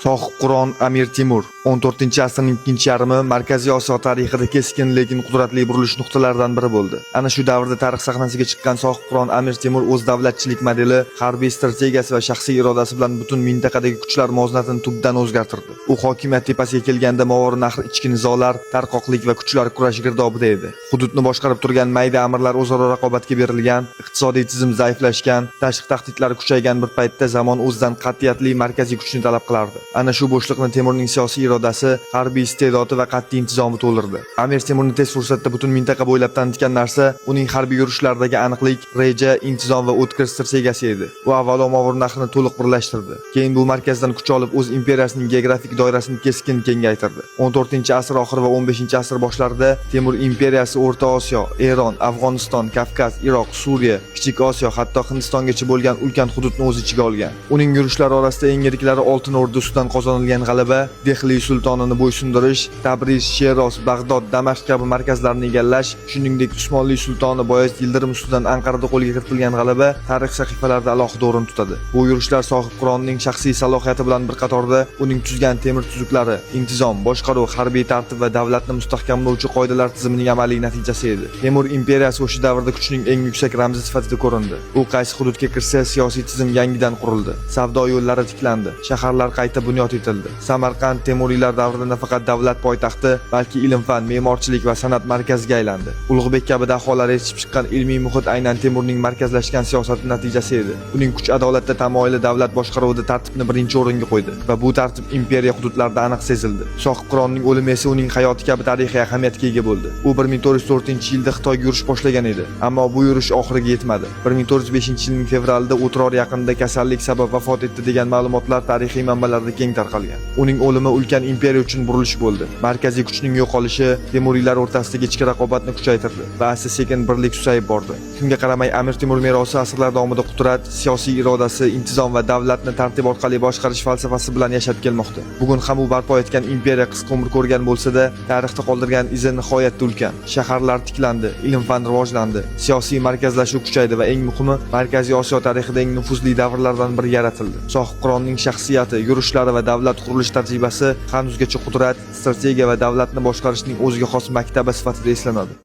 Sohibqiron Amir Temur 14-asrning ikkinchi yarmi Markaziy Osiyo tarixida keskin lekin qudratli burilish nuqtalaridan biri bo'ldi. Ana shu davrda tarix sahnasiga chiqqan Sohibqiron Amir Temur o'z davlatchilik modeli, harbiy strategiyasi va shaxsiy irodasi bilan butun mintaqadagi kuchlar muvozanatini tubdan o'zgartirdi. U hokimiyat tepasiga kelganda Movaroun Nahr ichki nizolar, tarqoqlik va kuchlar kurashi girdobida edi. Hududni boshqarib turgan mayda amirlar o'zaro raqobatga berilgan, iqtisodiy tizim zaiflashgan, tashqi tahdidlar kuchaygan bir paytda zamon o'zidan qat'iyatli markaziy kuchni talab qilardi. Ana shu bo'shliqni Temurning siyosiy irodasi, harbiy iste'dodi va qat'iy intizomi to'ldirdi. Amir Temurni tez fursatda butun mintaqa bo'ylab tanitgan narsa uning harbiy yurishlaridagi aniqlik, reja, intizom va o'tkir strategiyasi edi. U avvalo Movaroun Nahrni to'liq birlashtirdi. Keyin bu markazdan kuch olib o'z imperiyasining geografik doirasini keskin kengaytirdi. 14-asr oxiri va 15-asr boshlarida Temur imperiyasi O'rta Osiyo, Eron, Afg'oniston, Kavkaz, Iroq, Suriya, Kichik Osiyo, hatto Hindistongacha bo'lgan ulkan hududni o'z ichiga olgan. Uning yurishlari orasida eng yiriklari Oltin O'rda ustidan qozonilgan g'alaba, Dehli sultonini bo'ysundirish, Tabriz, Sheroz, Bag'dod, Damashq kabi markazlarni egallash, shuningdek Usmonli sultoni Boyazid Yildirim ustidan Anqarada qo'lga kiritilgan g'alaba tarix sahifalarida alohida o'rin tutadi. Bu yurishlar Sohibqironning shaxsiy salohiyati bilan bir qatorda uning tuzgan temir tuzuklari, intizom, boshqaruv, harbiy tartib va davlatni mustahkamlovchi qoidalar tizimining amaliy natijasi edi. Temur imperiyasi o'sha davrda kuchning eng yuksak ramzi sifatida ko'rindi. U qaysi hududga kirsa, siyosiy tizim yangidan qurildi. Savdo yo'llari tiklandi, shaharlar qayta bunyod etildi. Samarqand Temuriylar davrida nafaqat davlat poytaxti, balki ilm-fan, me'morchilik va san'at markaziga aylandi. Ulug'bek kabi daholar yetishib chiqqan ilmiy muhit aynan Temurning markazlashgan siyosati natijasi edi. Uning kuch adolatda tamoyili davlat boshqaruvida tartibni birinchi o'ringa qo'ydi va bu tartib imperiya hududlarida aniq sezildi. Sohibqironning o'limi esa uning hayoti kabi tarixiy ahamiyatga ega bo'ldi. U 1404-yilda Xitoyga yurish boshlagan edi, ammo bu yurish oxiriga yetmadi. 1405-yilning fevralida O'tror yaqinida kasallik sabab vafot etdi degan ma'lumotlar tarixiy manbalarda keng tarqalgan. Uning o'limi ulkan imperiya uchun burilish bo'ldi. Markaziy kuchning yo'qolishi Temuriylar o'rtasidagi ichki raqobatni kuchaytirdi va asta-sekin birlik susayib bordi. Shunga qaramay Amir Temur merosi asrlar davomida qudrat, siyosiy irodasi, intizom va davlatni tartib orqali boshqarish falsafasi bilan yashab kelmoqda. Bugun ham u barpo etgan imperiya qisqa umr ko'rgan bo'lsa-da, tarixda qoldirgan izi nihoyatda ulkan. Shaharlar tiklandi, ilm-fan rivojlandi, siyosiy markazlashuv kuchaydi va eng muhimi, Markaziy Osiyo tarixida eng nufuzli davrlardan biri yaratildi. Sohibqironning shaxsiyati, yurishlari va davlat qurilish tajribasi hanuzgacha qudrat, strategiya va davlatni boshqarishning o'ziga xos maktabi sifatida eslanadi.